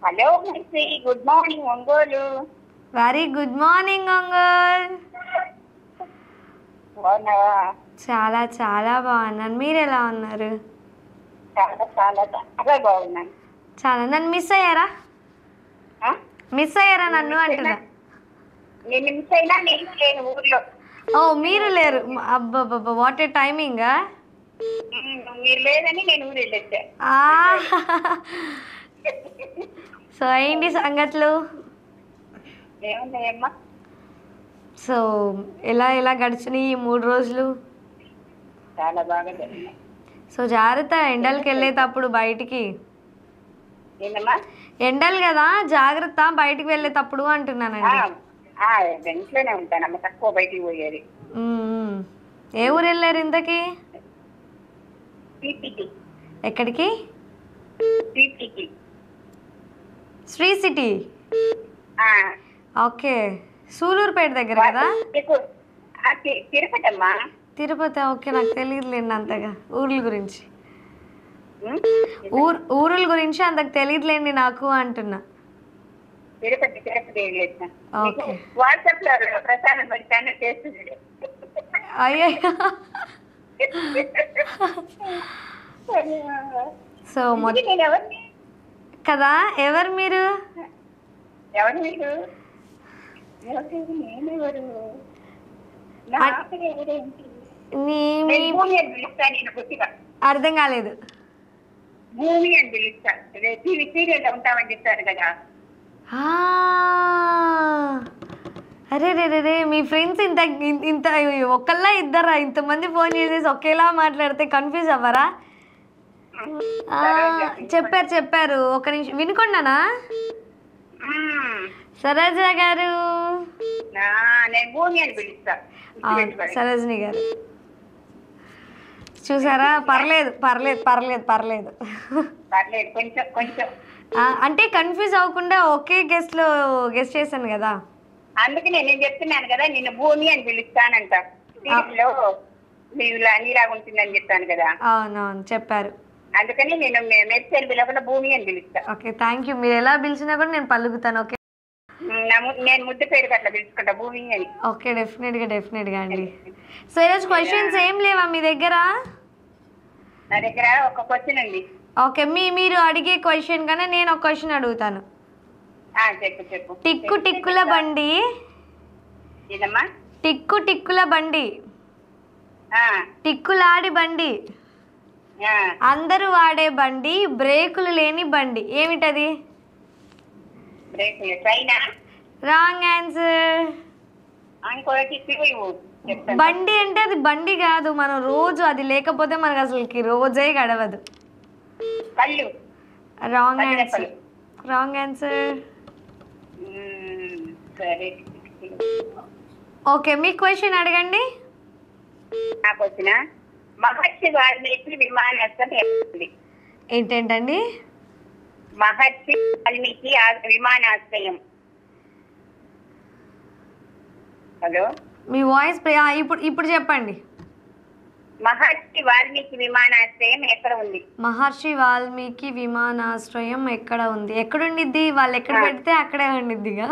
Hello మిస్సి, good morning Ongole. Very good morning Ongole. బాగున్నావా? చాలా చాలా బాగున్నాను. మీరు ఎలా ఉన్నారు? చాలా చాలా చాలా బాగున్నాను. చాలా. నన్ను మిస్ అయ్యారా? నన్ను అంటున్నా. నేను మిస్ అయినా, నేను లేను ఊర్లో. ఓ, మీరు లేరు? అబ్బబ్బబ్బా, వాట్ ఏ టైమింగ్. మీరు లేదని నేను ఊరు వెళ్ళొచ్చా. సో ఏంటి సంగతులు? ఏమున్నాయమ్మా? సో ఎలా ఎలా గడిచినాయి ఈ 3 రోజులు? చాలా బాగా జరిగినాయి. సో జాగ్రత్త ఎండలకి వెళ్ళేటప్పుడు బయటికి. ఏంటమ్మా? ఎండలు కదా, జాగ్రత్త బయటికి వెళ్ళేటప్పుడు అంటున్నానండి. ఇంట్లోనే ఉంటానమ్మ, తక్కువ బయటికి పోయేది. ఏ ఊరు వెళ్ళారు ఇంతకి? ఎక్కడికి? శ్రీ సిటీ. ఓకే, సూలూరుపేట దగ్గర కదా? తిరుపతి అమ్మా. తిరుపతి. ఓకే, నాకు తెలియదులేండి అంతగా ఊర్ల గురించి. ఊరుల గురించి అంతకు తెలియదులేండి నాకు అంటున్నా. తిరుపతి వాట్సాప్ లో ప్రసారం పెడతాను, చేస్తుంది. అయ్యో. సో కదా, ఎవరు మీరు? ఎవరు మీరు? నేనెవరు? అర్థం కాలేదు. భూమి అని పిలుస్తాను. టీవీ సీరియల్ ఉంటామని చెప్తారు కదా. అరే రే రే రే, మీ ఫ్రెండ్స్ ఇంత ఇంత ఒకళ్ళ ఇద్దరా? ఇంతమంది ఫోన్ చేసేసి ఒకేలా మాట్లాడితే కన్ఫ్యూజ్ అవ్వరా? చెప్పారు. ఒక నిమిషం వినుకున్నానా? సరోజ గారు. సరోజిని గారు చూసారా? పర్లేదు. అంటే కన్ఫ్యూజ్ అవ్వకుండా ఒకే గెస్ట్ చేశాను కదా, అందుకే నేను చెప్తున్నాను కదా, నిన్ను భూమి అని పిలుస్తానంట. నీలాగా ఉంటుందని చెప్తాను కదా. అవునవును, చెప్పారు. అందుకని నేను మెర్చేలు పిలవకుండా భూమి అని పిలుస్తాను. Okay, thank you. మీరు ఎలా పిలిచినా కూడా నేను పలుకుతాను. ఓకే, నేను ముద్దు పేరు అట్లా పిలుచుకుంటా, భూమి అని. ఓకే, డెఫినెట్ గా అండి. సో ఈరోజు క్వశ్చన్స్ ఏం లేవా మీ దగ్గర? నా దగ్గర ఒక క్వశ్చన్ ఉంది. ఓకే, మీరు అడిగే క్వశ్చన్ కన్నా నేను ఒక క్వశ్చన్ అడుగుతాను. చెప్పు. టిక్కుల బండి. ఏదమ్మా? టిక్కుల బండి, టిక్కులాడి బండి, అందరూ వాడే బండి, బ్రేకులు లేని బండి. ఏమిటది? Wrong answer. బండి అంటే అది బండి కాదు. మనం రోజు అది లేకపోతే మనకు అసలుకి రోజే గడవదు. Wrong answer. ఓకే, మీ క్వశ్చన్ అడగండి. మహర్షి వాల్మీకి విమానాశ్రయం. ఏంటండి? మహర్షి వాల్మీకి విమానాశ్రయం. హలో, మీ వాయిస్ ఇప్పుడు చెప్పండి. మహర్షి వాల్మీకి విమానాశ్రయం ఎక్కడ ఉంది? మహర్షి వాల్మీకి విమానాశ్రయం ఎక్కడ ఉంది? ఎక్కడుండిద్ది? వాళ్ళు ఎక్కడ పెడితే అక్కడే ఉండిద్దిగా.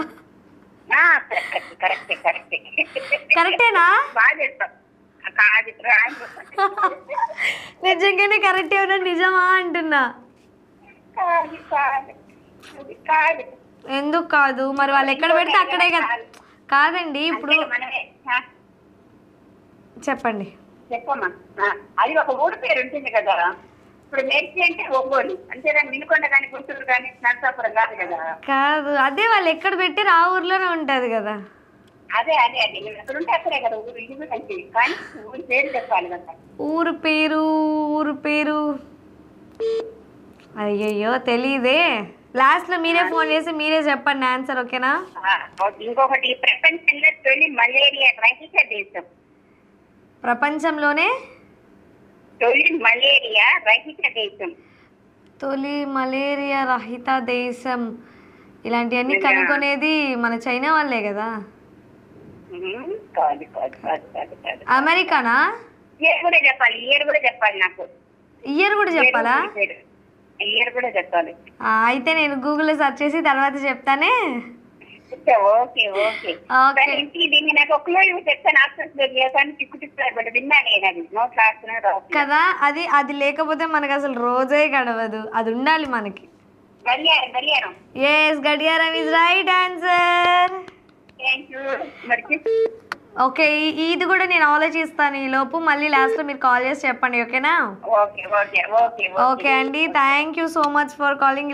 కరెక్టేనా? నిజంగానే కరెక్ట్ ఏమన్నా? నిజమా అంటున్నా. ఎందుకు కాదు? మరి వాళ్ళు ఎక్కడ పెడితే అక్కడే కదా. కాదండి, ఇప్పుడు చెప్పండి. చెప్పమ్మా. అది ఒక ఊరు పేరు ఉంటుంది కదా. ఇప్పుడు మెర్చి అంటే ఒంగోలు అంతేగాని వినుకొండ కానీ గుంటూరు కానీ నరసాపురం కాదు కదా. కాదు, అదే వాళ్ళు ఎక్కడ పెట్టి ఆ ఊర్లోనే ఉంటది కదా. అదే ఎక్కడ ఉంటే అక్కడే కదా ఊరు. ఇది కంటే కానీ ఊరి పేరు చెప్పాలి కదా. ఊరు పేరు అయ్యయ్యో తెలీదే. లాస్ట్ లో మీరే ఫోన్ చేసి మీరే చెప్పండి ఆన్సర్. ఓకేనా? ఇంకొకటి, ప్రపంచంలో తొలి మలేరియా రహిత దేశం. ప్రపంచంలోనే తొలి మలేరియా రహిత దేశం. తొలి మలేరియా రహిత దేశం. ఇలాంటివన్నీ కనుక్కునేది మన చైనా వాళ్ళే కదా. అమెరికానా? ఇయర్ కూడా చెప్పాలి నాకు. ఇయర్ కూడా చెప్పాలా? ఇయర్ కూడా చెప్పాలి. అయితే నేను గూగుల్లో సెర్చ్ చేసి తర్వాత చెప్తానే. Okay okay. ఇంటికి దీన్ని నాకు ఒక చెప్తాను. ఆప్షన్స్ కానీ చిక్కు చిక్కుబడి విన్నాను నేను. అది నోట్ రాస్తున్నాను కదా. అది లేకపోతే మనకు అసలు రోజే గడవదు. అది ఉండాలి మనకి. గడియారం. ఎస్, గడియారం ఇస్ రైట్ ఆన్సర్. ఓకే, ఇది కూడా నేను ఆలోచిస్తాను ఈ లోపు. మళ్ళీ లాస్ట్ లో మీరు కాల్ చేసి చెప్పండి. ఓకేనా? ఓకే ఓకే ఓకే ఓకే అండి, thank you so much for calling.